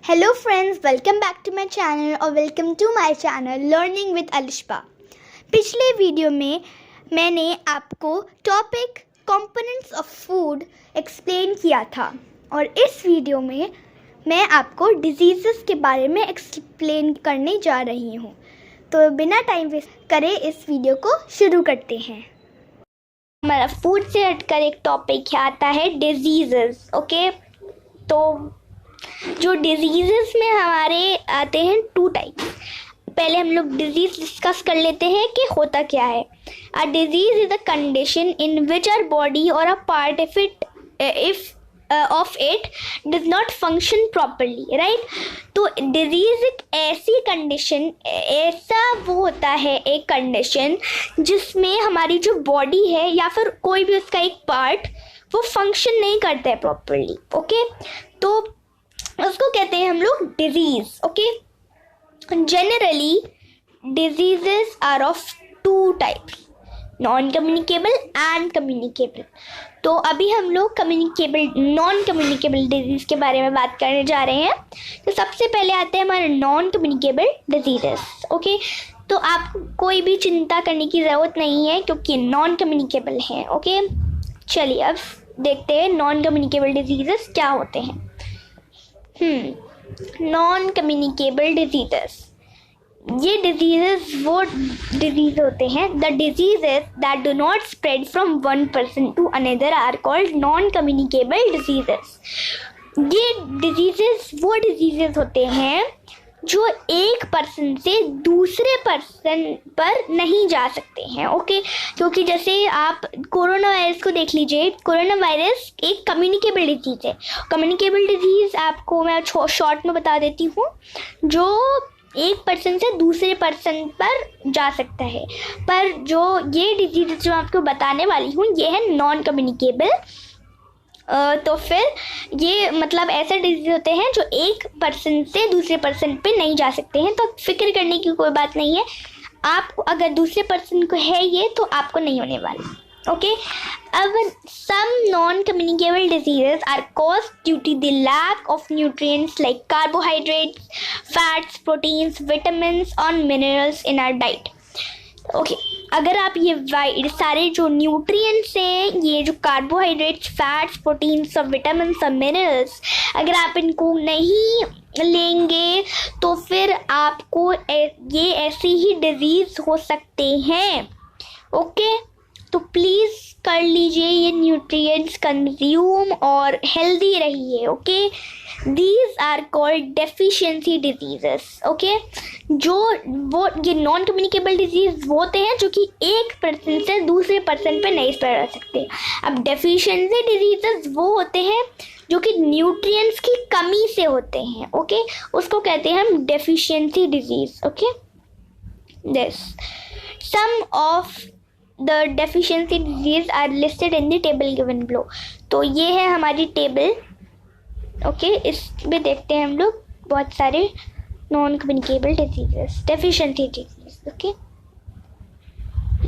Hello friends, welcome back to my channel और welcome to my channel learning with Alishba. पिछले video में मैंने आपको topic components of food explain किया था और इस वीडियो में मैं आपको डिजीज़ेस के बारे में एक्सप्लेन करने जा रही हूँ। तो बिना टाइम वेस्ट करे इस वीडियो को शुरू करते हैं। हमारा फूड से हटकर एक टॉपिक आता है डिजीज़ेस। ओके, तो जो डिजीज़ेस में हमारे आते हैं टू टाइप्स। पहले हम लोग डिजीज़ डिस्कस कर लेते हैं कि होता क्या है। A disease is a condition in which our body और a part of it does not function properly, right. तो डिजीज़ एक ऐसी कंडीशन, ऐसा वो होता है एक कंडीशन जिसमें हमारी जो बॉडी है या फिर कोई भी उसका एक पार्ट वो फंक्शन नहीं करता है प्रॉपरली। ओके, तो उसको कहते हैं हम लोग disease. Okay, generally diseases are of two types, non communicable and communicable. तो अभी हम लोग नॉन कम्युनिकेबल डिजीज के बारे में बात करने जा रहे हैं। तो सबसे पहले आते हैं हमारे नॉन कम्युनिकेबल डिजीजेस। ओके, तो आपको कोई भी चिंता करने की ज़रूरत नहीं है क्योंकि नॉन कम्युनिकेबल हैं। ओके, चलिए अब देखते हैं नॉन कम्युनिकेबल डिजीजेस क्या होते हैं। नॉन कम्युनिकेबल डिजीजेस, ये डिजीजेस वो डिजीज होते हैं, the diseases that do not spread from one person to another are called non communicable diseases. ये डिजीजेस वो डिजीजेस होते हैं जो एक पर्सन से दूसरे पर्सन पर नहीं जा सकते हैं। ओके, क्योंकि जैसे आप कोरोना वायरस को देख लीजिए, कोरोना वायरस एक कम्युनिकेबल डिजीज़ है। कम्युनिकेबल डिजीज़ आपको मैं शॉर्ट में बता देती हूँ, जो एक पर्सन से दूसरे पर्सन पर जा सकता है। पर जो ये डिजीज़ जो मैं आपको बताने वाली हूँ ये है नॉन कम्युनिकेबल। तो फिर ये मतलब ऐसे डिजीज होते हैं जो एक पर्सन से दूसरे पर्सन पे नहीं जा सकते हैं। तो फिक्र करने की कोई बात नहीं है, आपको अगर दूसरे पर्सन को है ये तो आपको नहीं होने वाला। ओके, अब some non communicable diseases are caused due to the lack of nutrients like carbohydrates, fats, proteins, vitamins और minerals in our diet. Okay, अगर आप ये सारे जो न्यूट्रिएंट्स हैं, ये जो कार्बोहाइड्रेट्स, फैट्स, प्रोटीन्स और विटामिन्स और मिनरल्स, अगर आप इनको नहीं लेंगे तो फिर आपको ये ऐसी ही डिजीज़ हो सकते हैं। ओके, तो प्लीज़ कर लीजिए ये न्यूट्रिएंट्स कंज्यूम और हेल्दी रहिए। Okay, these are called deficiency diseases. Okay, जो वो ये नॉन कम्युनिकेबल डिजीज वो होते हैं जो कि एक पर्सन से दूसरे पर्सन पे नहीं स्प्रेड हो सकते। अब डेफिशिएंसी डिजीजेस वो होते हैं जो कि न्यूट्रिएंट्स की कमी से होते हैं। ओके, उसको कहते हैं हम deficiency disease. Okay, this some of the deficiency disease are listed in the table given below. तो ये है हमारी टेबल। ओके, इसमें देखते हैं हम लोग बहुत सारे non communicable diseases, deficiency disease. Okay,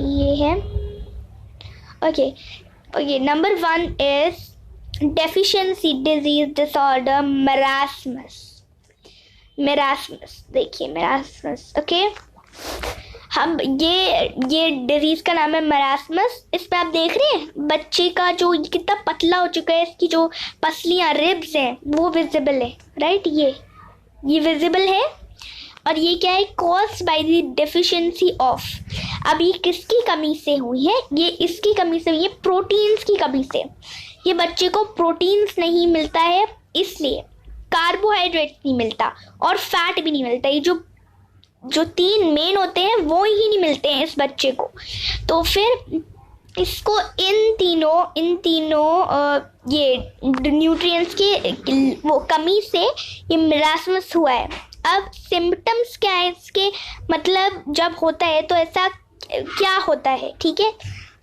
ये है। Okay, number 1 is deficiency disease disorder marasmus. देखिए मेरास्मस। ओके, हम ये डिजीज़ का नाम है मेरास्मस। इस पे आप देख रहे हैं बच्चे का जो कितना पतला हो चुका है, इसकी जो पसलियाँ, रिब्स हैं वो विजिबल है, राइट। ये विजिबल है और ये क्या है, caused by the deficiency of. अब ये किसकी कमी से हुई है, ये इसकी कमी से हुई है, प्रोटीन्स की कमी से। ये बच्चे को प्रोटीन्स नहीं मिलता है, इसलिए कार्बोहाइड्रेट नहीं मिलता और फैट भी नहीं मिलता। ये जो 3 मेन होते हैं वो ही नहीं मिलते हैं इस बच्चे को। तो फिर इसको इन तीनों ये न्यूट्रिएंट्स की वो कमी से ये मेरास्मस हुआ है। अब सिम्पटम्स क्या है इसके, मतलब जब होता है तो ऐसा क्या होता है, ठीक है।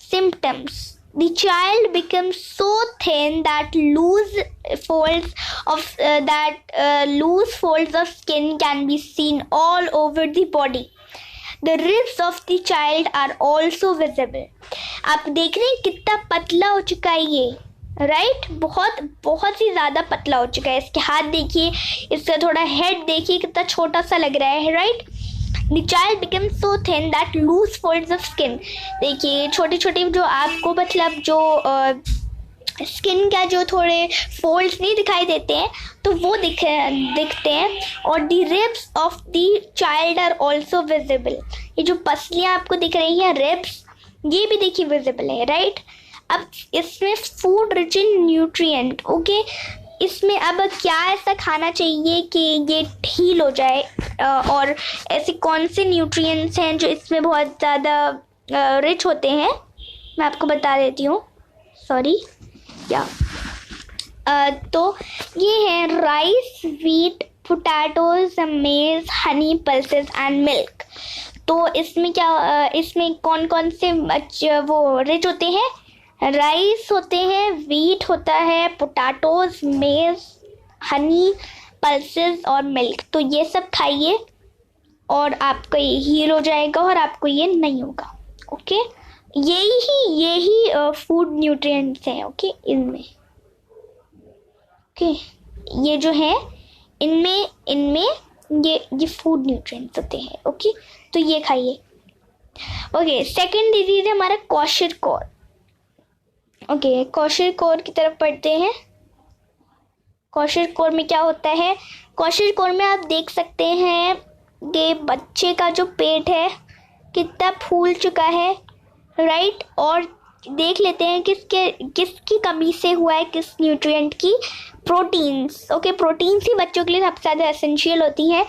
Symptoms, the child becomes so thin that loose folds of skin can be seen all over the body. The ribs of the child are also visible. आप देख रहे हैं कितना पतला हो चुका है ये, राइट, बहुत बहुत ही ज़्यादा पतला हो चुका है। इसके हाथ देखिए, इसका थोड़ा हेड देखिए कितना छोटा सा लग रहा है, right. The child becomes so thin that loose folds of skin, देखिए छोटे छोटे जो आपको मतलब जो स्किन का जो थोड़े फोल्ड्स नहीं दिखाई देते हैं तो वो दिखते हैं। और the ribs of the child are also visible, ये जो पसलियाँ आपको दिख रही हैं रिब्स, ये भी देखिए विजिबल है, राइट। अब इसमें food rich in nutrient, okay. इसमें अब क्या ऐसा खाना चाहिए कि ये हील हो जाए, और ऐसे कौन से न्यूट्रिएंट्स हैं जो इसमें बहुत ज़्यादा रिच होते हैं, मैं आपको बता देती हूँ, सॉरी या तो ये है राइस, व्हीट, पोटैटोज, मेज, हनी, पल्सेस एंड मिल्क। तो इसमें क्या इसमें कौन कौन से वो रिच होते हैं? राइस होते हैं, व्हीट होता है, पोटैटोज, मेज, हनी, पल्सेस और मिल्क। तो ये सब खाइए और आपका ये हील हो जाएगा और आपको ये नहीं होगा, ओके। यही फूड न्यूट्रिएंट्स हैं, ओके, इनमें, ओके। ये जो है इनमें ये फूड न्यूट्रिएंट्स होते हैं, ओके। तो ये खाइए, ओके। सेकंड डिजीज है हमारा क्वाशरकोर, ओके। क्वाशरकोर की तरफ पढ़ते हैं। क्वाशरकोर में क्या होता है? क्वाशरकोर में आप देख सकते हैं कि बच्चे का जो पेट है कितना फूल चुका है, राइट। और देख लेते हैं किसकी कमी से हुआ है, किस न्यूट्रिएंट की? Proteins, okay. प्रोटीन्स ही बच्चों के लिए सबसे ज़्यादा एसेंशियल होती हैं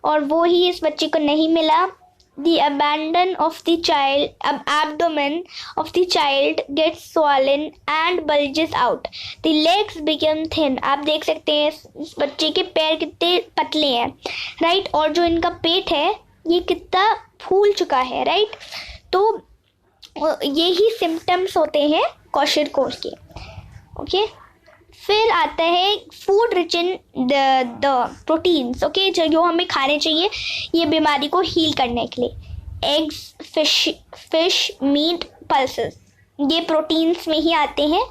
और वो ही इस बच्चे को नहीं मिला। The abdomen of the child gets swollen and bulges out. The legs become thin. आप देख सकते हैं इस बच्चे के पैर कितने पतले हैं, राइट। और जो इनका पेट है ये कितना फूल चुका है, राइट। तो यही सिम्टम्स होते हैं क्वाशरकोर के, ओके। फिर आता है food rich in the proteins, okay, जो हमें खाने चाहिए ये बीमारी को हील करने के लिए। एग्स, फिश, मीट, पल्सेस, ये प्रोटीन्स में ही आते हैं,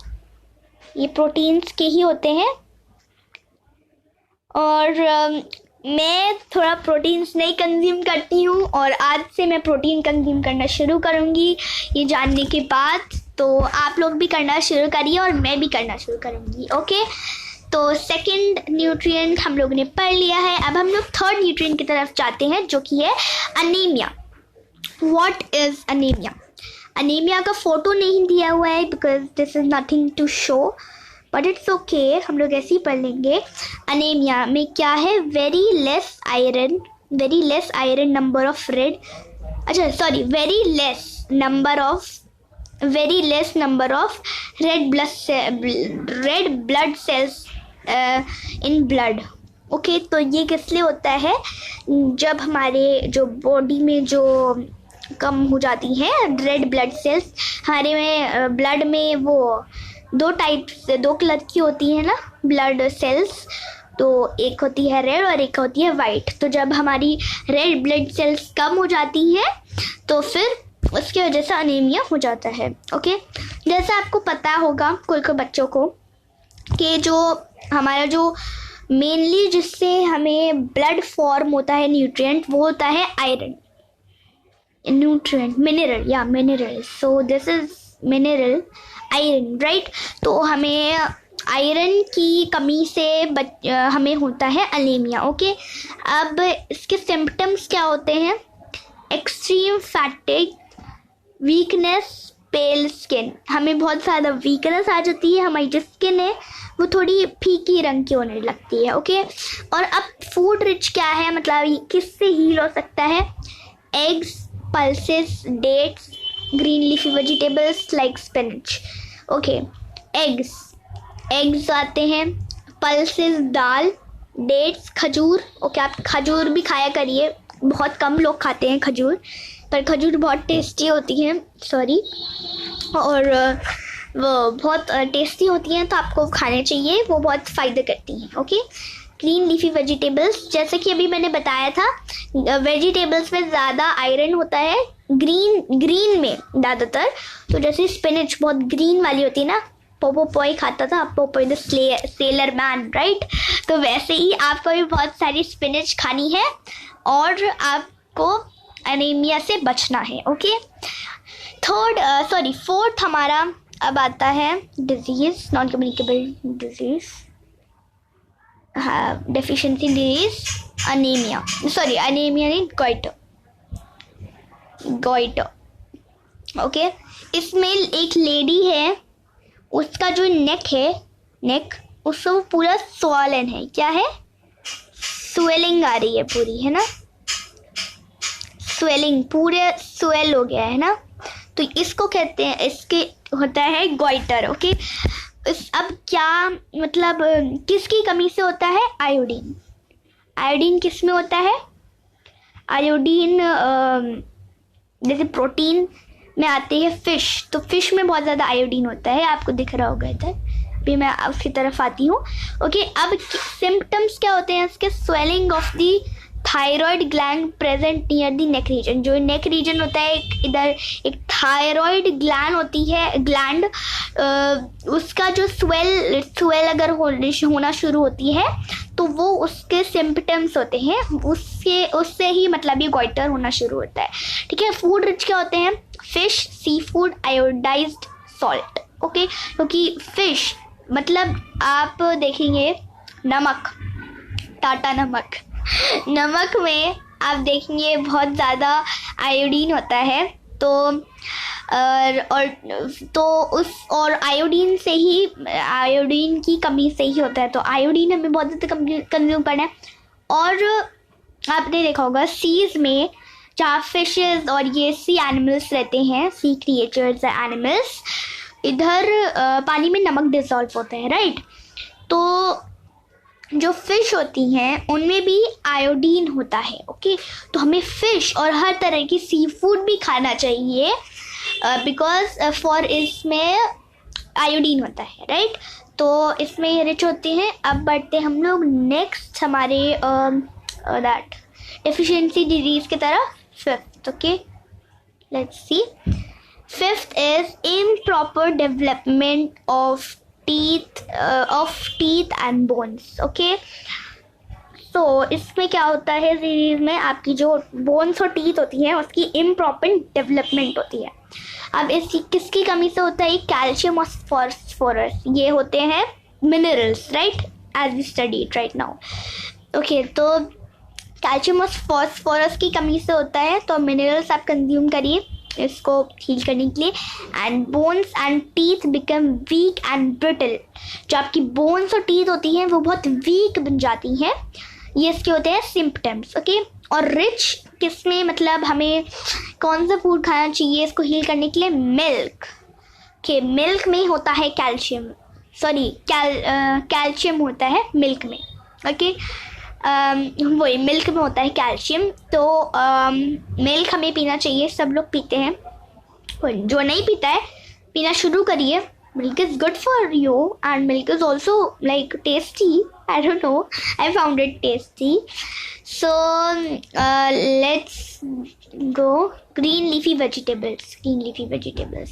ये प्रोटीन्स के ही होते हैं। और मैं थोड़ा प्रोटीन्स नहीं कंज्यूम करती हूँ और आज से मैं प्रोटीन कंज्यूम करना शुरू करूँगी ये जानने के बाद। तो आप लोग भी करना शुरू करिए और मैं भी करना शुरू करूँगी, ओके। तो सेकंड न्यूट्रिएंट हम लोग ने पढ़ लिया है। अब हम लोग थर्ड न्यूट्रिएंट की तरफ जाते हैं जो कि है anaemia. What is anaemia? Anaemia का फोटो नहीं दिया हुआ है because this is nothing to show, but it's okay, हम लोग ऐसे ही पढ़ लेंगे। अनीमिया में क्या है? Very less iron number of red, अच्छा sorry, very less number of red blood cells in blood, okay. तो ये किस लिए होता है? जब हमारे जो बॉडी में जो कम हो जाती है रेड ब्लड सेल्स, हमारे में ब्लड में वो दो कलर की होती है ना ब्लड सेल्स, तो एक होती है रेड और एक होती है वाइट। तो जब हमारी रेड ब्लड सेल्स कम हो जाती हैं तो फिर उसकी वजह से अनीमिया हो जाता है, ओके। जैसा आपको पता होगा कोई बच्चों को कि जो हमारा जो मेनली जिससे हमें ब्लड फॉर्म होता है न्यूट्रिएंट, वो होता है iron nutrient, mineral, so this is mineral iron, right. तो हमें आयरन की कमी से हमें होता है अनीमिया, ओके। अब इसके सिम्टम्स क्या होते हैं? एक्सट्रीम फैटिग, वीकनेस, पेल स्किन, हमें बहुत ज़्यादा वीकनेस आ जाती है, हमारी जो स्किन है वो थोड़ी फीकी रंग की होने लगती है, ओके। और अब फूड रिच क्या है, मतलब किससे हील हो सकता है? Eggs, pulses, dates, green leafy vegetables like spinach, okay. Eggs आते हैं, पल्सेस दाल, डेट्स खजूर, ओके। आप खजूर भी खाया करिए, बहुत कम लोग खाते हैं खजूर, पर खजूर बहुत टेस्टी होती है, सॉरी, और वो बहुत टेस्टी होती हैं तो आपको खाने चाहिए, वो बहुत फ़ायदा करती हैं, ओके। ग्रीन लीफी वेजिटेबल्स, जैसे कि अभी मैंने बताया था, वेजिटेबल्स में ज़्यादा आयरन होता है ग्रीन में ज़्यादातर। तो जैसे स्पिनच बहुत ग्रीन वाली होती है ना, पोपोपॉय खाता था, पोपोपॉय द सेलर मैन, राइट? तो वैसे ही आपको भी बहुत सारी स्पिनच खानी है और आपको एनीमिया से बचना है, ओके? फोर्थ हमारा अब आता है disease, non communicable disease, deficiency disease, anaemia नहीं, गोइटर, ओके? इसमें एक लेडी है, उसका जो नेक उसको पूरा स्वॉलन है, क्या है? स्वेलिंग आ रही है पूरी, है ना? स्वेलिंग, पूरे स्वेल हो गया है ना, तो इसको कहते हैं, इसके होता है गोइटर, ओके? अब क्या मतलब किसकी कमी से होता है? आयोडीन किस में होता है? आयोडीन जैसे प्रोटीन में आती है फिश, तो फिश में बहुत ज़्यादा आयोडीन होता है, आपको दिख रहा होगा इधर, अभी मैं उसकी तरफ आती हूँ, ओके? अब सिम्टम्स क्या होते हैं इसके? Swelling of the thyroid gland present near the neck region, जो नेक रीजन होता है, इधर एक थायराइड ग्लैंड होती है, ग्लैंड, उसका जो स्वेल अगर होना शुरू होती है तो वो उसके सिम्पटम्स होते हैं, उससे ही मतलब ये गोइटर होना शुरू होता है, ठीक है? फूड रिच क्या होते हैं? Fish, sea food, iodised salt, okay? क्योंकि फिश मतलब आप देखेंगे नमक, टाटा नमक में आप देखेंगे बहुत ज़्यादा आयोडीन होता है, और आयोडीन की कमी से ही होता है, तो आयोडीन हमें बहुत ज़्यादा कंज्यूम करना है। और आपने देखा होगा सीज में जहाँ फिशेस और ये सी एनिमल्स रहते हैं, सी क्रिएचर्स एनिमल्स, इधर पानी में नमक डिसॉल्व होते हैं, राइट? तो जो फिश होती हैं उनमें भी आयोडीन होता है, ओके? तो हमें फिश और हर तरह की सी फूड भी खाना चाहिए, बिकॉज फॉर इसमें आयोडीन होता है, राइट? तो इसमें रिच होती हैं। अब बढ़ते हम लोग नेक्स्ट हमारे दैट डेफिशिएंसी डिजीज की तरफ, fifth, okay? Let's see. Fifth is improper development of teeth and bones, okay? So इसमें क्या होता है, सीरीज में आपकी जो बोन्स और टीथ होती हैं उसकी इम्प्रॉपर डेवलपमेंट होती है। अब इसकी किसकी कमी से होता है? कैल्शियम और फॉस्फोरस, ये होते हैं minerals, right? As we study right now, okay? तो कैल्शियम और फॉस्फोरस की कमी से होता है, तो मिनरल्स आप कंज्यूम करिए इसको हील करने के लिए। And bones and teeth become weak and brittle, जो आपकी बोन्स और टीथ होती हैं वो बहुत वीक बन जाती हैं, ये इसके होते हैं सिम्पटम्स, ओके? और रिच किसमें, मतलब हमें कौन सा फूड खाना चाहिए इसको हील करने के लिए? Milk, okay? मिल्क में होता है कैल्शियम, कैल्शियम होता है मिल्क में, ओके? वही मिल्क में होता है कैल्शियम, तो मिल्क हमें पीना चाहिए, सब लोग पीते हैं, जो नहीं पीता है पीना शुरू करिए। Milk is good for you and milk is also like tasty, I don't know, I found it tasty. So let's go green leafy vegetables,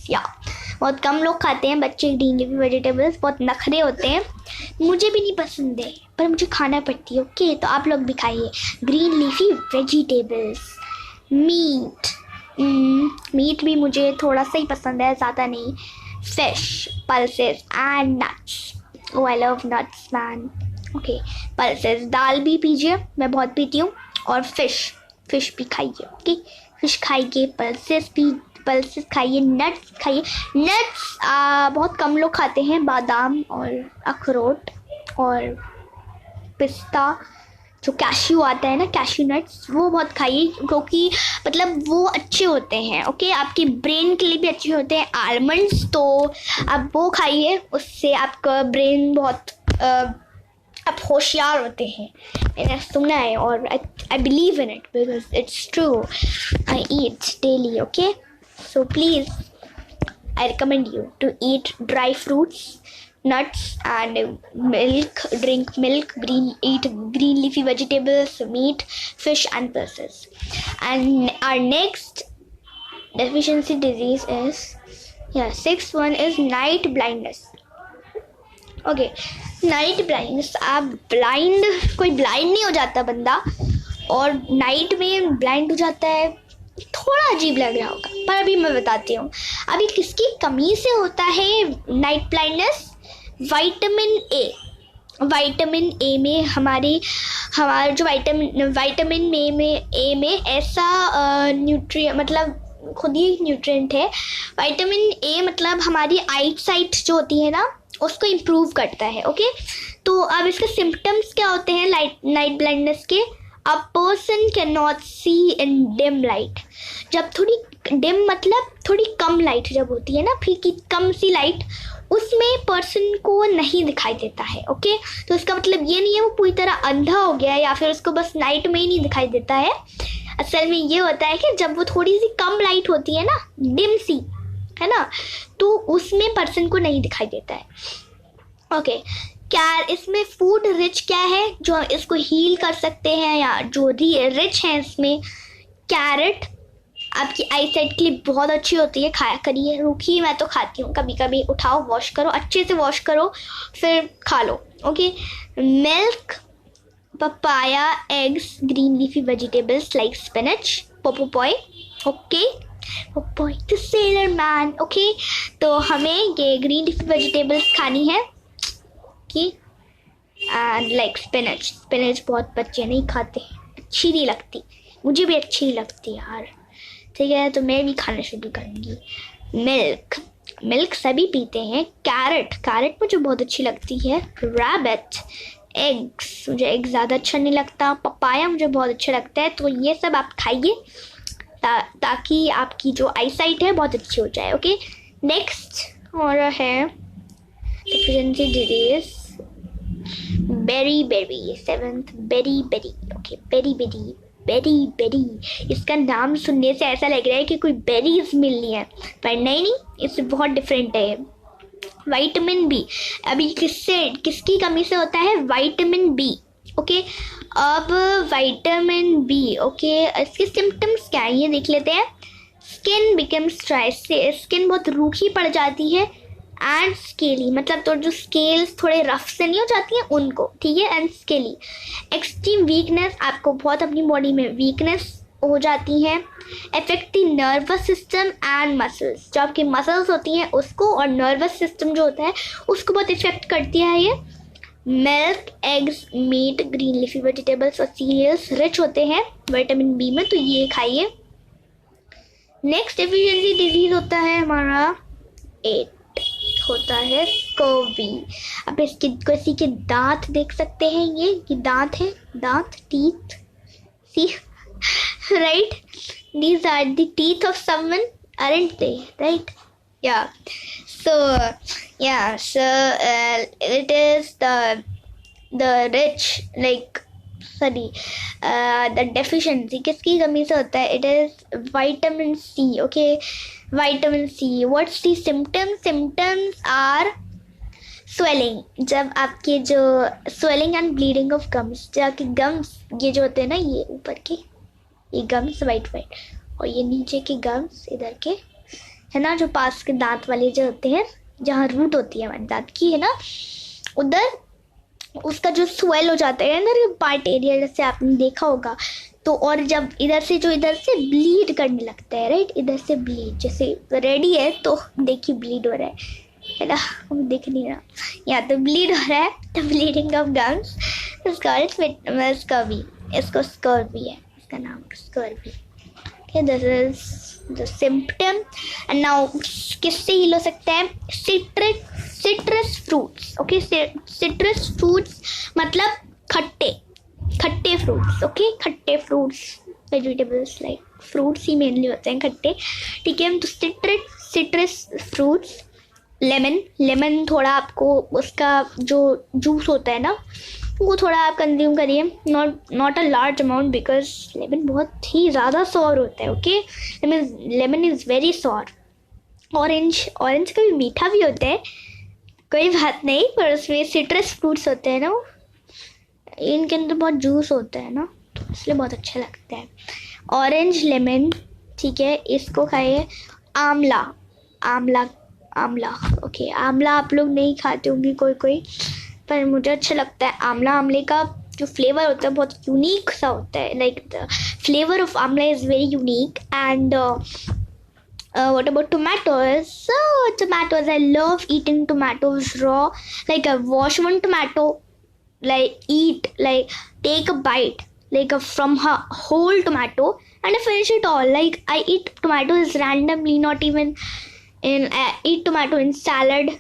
yeah, बहुत कम लोग खाते हैं बच्चे ग्रीन लीफी वेजिटेबल्स, बहुत नखरे होते हैं, मुझे भी नहीं पसंद है पर मुझे खाना पड़ती है, ओके? तो आप लोग भी खाइए ग्रीन लीफी वेजिटेबल्स। मीट भी मुझे थोड़ा सा ही पसंद है, ज़्यादा नहीं। Fish, pulses and nuts, oh I love nuts man, okay? Pulses, दाल भी पीजिए, मैं बहुत पीती हूँ, और फिश भी खाइए, ओके? फिश खाइए, पल्सेस खाइए, नट्स खाइए। नट्स बहुत कम लोग खाते हैं, बादाम और अखरोट और पिस्ता, जो कैश्यू आता है ना, कैश्यू नट्स, वो बहुत खाइए, क्योंकि मतलब वो अच्छे होते हैं, ओके? आपके ब्रेन के लिए भी अच्छे होते हैं। आलमंड्स, तो आप वो खाइए, उससे आपका ब्रेन बहुत आप होशियार होते हैं, मैंने सुना है, और I believe in it because it's true, I eat daily, okay? So please I recommend you to eat dry fruits, nuts and milk, drink milk, eat green leafy vegetables, meat, fish and pulses. And our next deficiency disease is, sixth one is night blindness. Okay, night blindness. आप blind, कोई blind नहीं हो जाता बंदा, और night में blind हो जाता है, थोड़ा अजीब लग रहा होगा, पर अभी मैं बताती हूँ। अभी किसकी कमी से होता है नाइट ब्लाइंडनेस? विटामिन ए में हमारा जो विटामिन ए में ऐसा न्यूट्रिएंट, मतलब खुद ही न्यूट्रिएंट है। विटामिन ए मतलब हमारी आई साइट जो होती है ना, उसको इम्प्रूव करता है। ओके, तो अब इसके सिम्टम्स क्या होते हैं नाइट ब्लाइंडनेस के? A person can not see in dim light. जब थोड़ी डिम मतलब थोड़ी कम लाइट जब होती है ना, फीकी कम सी लाइट, उसमें पर्सन को नहीं दिखाई देता है। ओके, तो इसका मतलब ये नहीं है वो पूरी तरह अंधा हो गया है या फिर उसको बस नाइट में ही नहीं दिखाई देता है। असल में ये होता है कि जब वो थोड़ी सी कम लाइट होती है ना, डिम सी, है ना, तो उसमें पर्सन को नहीं दिखाई देता है। ओके, क्या इसमें फूड रिच क्या है जो इसको हील कर सकते हैं या जो रिच है इसमें? कैरेट आपकी आई साइट के लिए बहुत अच्छी होती है, खाया करिए। रूखी मैं तो खाती हूँ कभी कभी, उठाओ, वॉश करो, अच्छे से वॉश करो, फिर खा लो। Okay, milk, papaya, eggs, green leafy vegetables like spinach, Popeye. Okay, Popeye the sailor man. Okay, तो हमें ये ग्रीन लीफी वेजिटेबल्स खानी है कि एंड लाइक स्पिनच बहुत बच्चे नहीं खाते, अच्छी नहीं लगती, मुझे भी अच्छी नहीं लगती यार। ठीक है, तो मैं भी खाना शुरू करूँगी। मिल्क सभी पीते हैं। कैरेट मुझे बहुत अच्छी लगती है। रैबिट, एग्स, मुझे एग ज़्यादा अच्छा नहीं लगता। पपाया मुझे बहुत अच्छा लगता है। तो ये सब आप खाइए ताकि आपकी जो आई साइट है बहुत अच्छी हो जाए। ओके, नेक्स्ट और है deficiency disease, beri, seventh beri. Okay, beri, इसका नाम सुनने से ऐसा लग रहा है कि कोई बेरीज मिलनी है, पर नहीं, इससे बहुत डिफरेंट है। विटामिन बी, अभी किसकी कमी से होता है? Vitamin B. ओके, अब विटामिन बी, ओके, इसके सिम्टम्स क्या है ये देख लेते हैं। स्किन बिकम्स ड्राई, स्किन बहुत रूखी पड़ जाती है। एंड स्केली, मतलब तो जो स्केल्स थोड़े रफ से नहीं हो जाती हैं उनको, ठीक है। एंड स्केली, एक्सट्रीम वीकनेस, आपको बहुत अपनी बॉडी में वीकनेस हो जाती है। Affect the nervous system and muscles, जो आपकी मसल्स होती हैं उसको, और नर्वस सिस्टम जो होता है उसको बहुत इफेक्ट करती है ये। Milk, eggs, meat, green leafy vegetables और सीरियल्स रिच होते हैं विटामिन बी में, तो ये खाइए। नेक्स्ट डेफिशिएंसी डिजीज होता है हमारा 8, होता है स्कर्वी। अब इसके किसी के दांत देख सकते हैं, ये दांत है, दांत, teeth, see, right, these are the teeth of someone, aren't they? Right? Yeah. So it is the rich, like, sorry, the deficiency किसकी कमी से होता है? It is vitamin C. Okay, vitamin C. What's the symptoms? Symptoms are swelling. जब आपके जो swelling and bleeding of gums, जो आपके gums ये जो होते हैं ना, ये ऊपर के ये गम्स वाइट और ये नीचे के गम्स इधर के, है ना, जो पास के दांत वाले जो होते हैं, जहाँ रूट होती है हमारे दांत की, है ना, उधर उसका जो स्वेल हो जाता है अंदर पार्ट एरिया, जैसे आपने देखा होगा। तो और जब इधर से ब्लीड करने लगता है, राइट, इधर से ब्लीड, जैसे रेडी है तो देखिए ब्लीड हो रहा है ना, दिख नहीं रहा, या तो ब्लीड हो रहा है, तो ब्लीडिंग ऑफ गम्स, स्कर्वी, इसको स्कर्वी है, इसका नाम scurvy. Okay, this is the symptom. And now किससे हील हो सकता है? citrus fruits. Okay, citrus fruits मतलब खट्टे fruits. Okay, खट्टे fruits, vegetables like fruits ही mainly होते हैं खट्टे, ठीक है। तो citrus fruits, लेमन थोड़ा आपको उसका जो जूस होता है ना, वो थोड़ा आप कंज्यूम करिए, not a large amount, because lemon बहुत ही ज़्यादा सॉर होता है। Okay, lemon is very sour. Orange कभी मीठा भी होता है, कोई बात नहीं, पर उसमें सिट्रस फ्रूट्स होते हैं ना, इनके अंदर बहुत जूस होता है ना, तो इसलिए बहुत अच्छा लगता है। ऑरेंज, लेमन, ठीक है, इसको खाइए। आंवला आंवला, ओके आंवला आप लोग नहीं खाते होंगे कोई, पर मुझे अच्छा लगता है आंवला. आंवले का जो फ्लेवर होता है बहुत यूनिक सा होता है. लाइक द फ्लेवर ऑफ आंवला is very unique. And what about tomatoes? So tomatoes, I love eating tomatoes raw. Like I wash one tomato, like take a bite from her whole tomato, and I finish it all. Like I eat tomatoes randomly, not even I eat tomato in salad.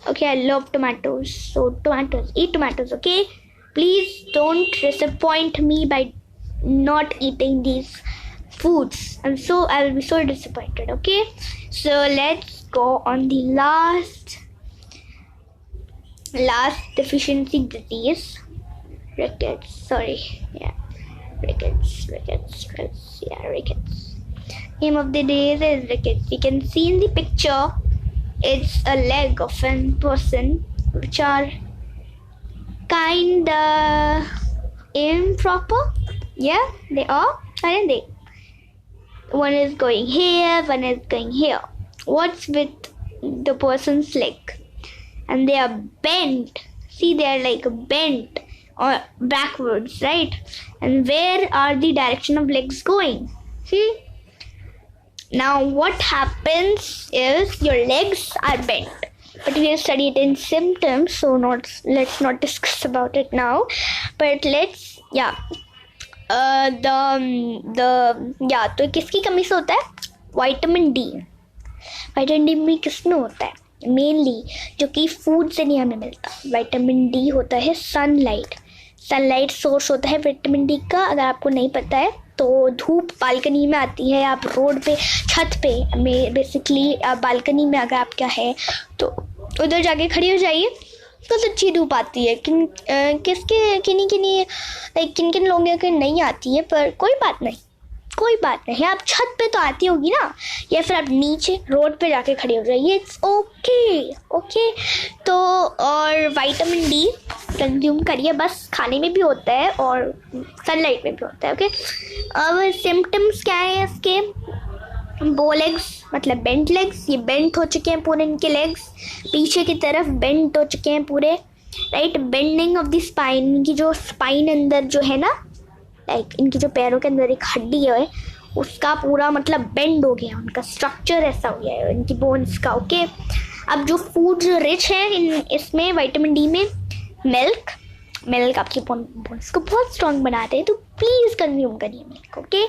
Okay, I love tomatoes. So tomatoes, eat tomatoes, okay? Please don't disappoint me by not eating these foods. I'll be so disappointed, okay? So let's go on the last deficiency disease. Rickets. Rickets. Name of the disease is rickets. You can see in the picture, it's a leg of a person which are kinda improper. Yeah, they are, aren't they? One is going here, one is going here. What's with the person's leg? And they are bent. See, they are like bent or backwards, right? And where are the direction of legs going? See? Now what happens is your legs are bent. But we have studied in symptoms, so let's not discuss about it now. But तो किसकी कमी से होता है? Vitamin D. Vitamin D में किसमें होता है? मेनली जो कि फूड से नहीं हमें मिलता. विटामिन डी होता है सनलाइट सोर्स होता है विटामिन डी का. अगर आपको नहीं पता है तो धूप बालकनी में आती है, आप रोड पे छत पे में बेसिकली बालकनी में अगर आप क्या है तो उधर जाके खड़ी हो जाइए, बहुत अच्छी धूप आती है. किन लोगों के नहीं आती है, पर कोई बात नहीं, आप छत पे तो आती होगी ना, या फिर आप नीचे रोड पे जाके खड़े हो जाइए. It's okay. तो और विटामिन डी कंज्यूम करिए. बस खाने में भी होता है और सनलाइट में भी होता है. ओके. अब सिम्टम्स क्या है इसके? बो लेग्स मतलब बेंट लेग्स. ये बेंट हो चुके हैं पूरे इनके लेग्स, पीछे की तरफ बेंट हो चुके हैं पूरे, right. Bending of the spine. इनकी जो स्पाइन अंदर जो है ना, लाइक इनकी जो पैरों के अंदर एक हड्डी है उसका पूरा मतलब बेंड हो गया, उनका स्ट्रक्चर ऐसा हो गया है इनकी बोन्स का. ओके. अब जो फूड जो रिच है इसमें विटामिन डी में, मिल्क आपकी बोन्स को बहुत स्ट्रॉन्ग बनाते हैं, तो प्लीज़ कंज्यूम करिए मिल्क. ओके.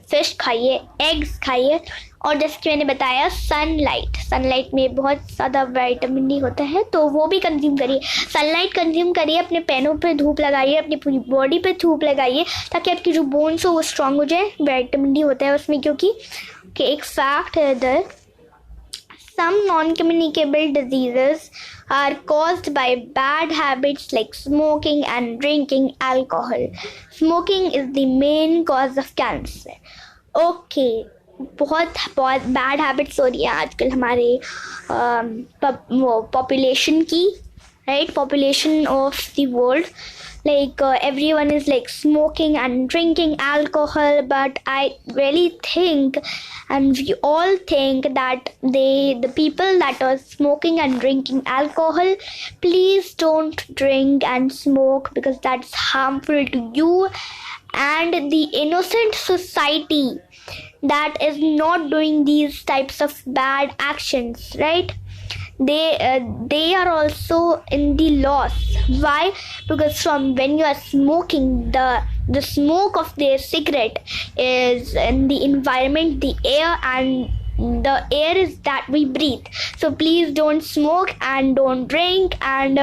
फिश खाइए, एग्स खाइए, और जैसे कि मैंने बताया सनलाइट में बहुत ज़्यादा विटामिन डी होता है, तो वो भी कंज्यूम करिए. सनलाइट कंज्यूम करिए, अपने पैरों पे धूप लगाइए, अपनी पूरी बॉडी पे धूप लगाइए, ताकि आपकी जो बोन्स हो वो स्ट्रांग हो जाए. विटामिन डी होता है उसमें, क्योंकि एक फैक्ट है इधर, some non-communicable diseases are caused by bad habits like smoking and drinking alcohol. Smoking is the main cause of cancer. Okay. बहुत बैड हैबिट्स हो रही है आजकल हमारे पॉपुलेशन की, right. Population of the world, like everyone is like smoking and drinking alcohol, but I really think, and we all think, that the people that are smoking and drinking alcohol, please don't drink and smoke, because that's harmful to you and the innocent society that is not doing these types of bad actions, right. They are also in the loss. Why? Because from when you are smoking, the smoke of their cigarette is in the environment, the air, and the air is that we breathe. So please don't smoke and don't drink, and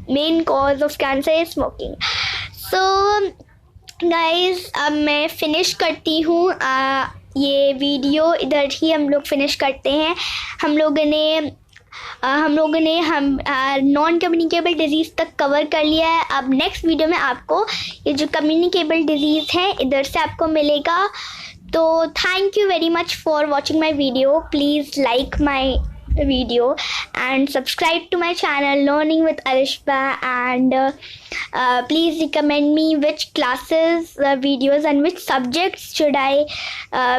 main cause of cancer is smoking. So guys, अब मैं finish करती हूँ ये video. इधर ही हम लोग finish करते हैं. हम लोगों ने नॉन कम्युनिकेबल डिजीज़ तक कवर कर लिया है. अब नेक्स्ट वीडियो में आपको ये जो कम्युनिकेबल डिजीज़ है इधर से आपको मिलेगा. तो thank you very much for watching my video. Please like my video and subscribe to my channel Learning with Arishba, and please recommend me which classes, videos, and which subjects should I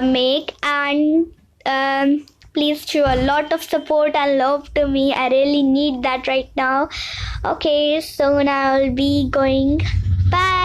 make, and Please show a lot of support and love to me. I really need that right now. Okay, so now I'll be going. Bye.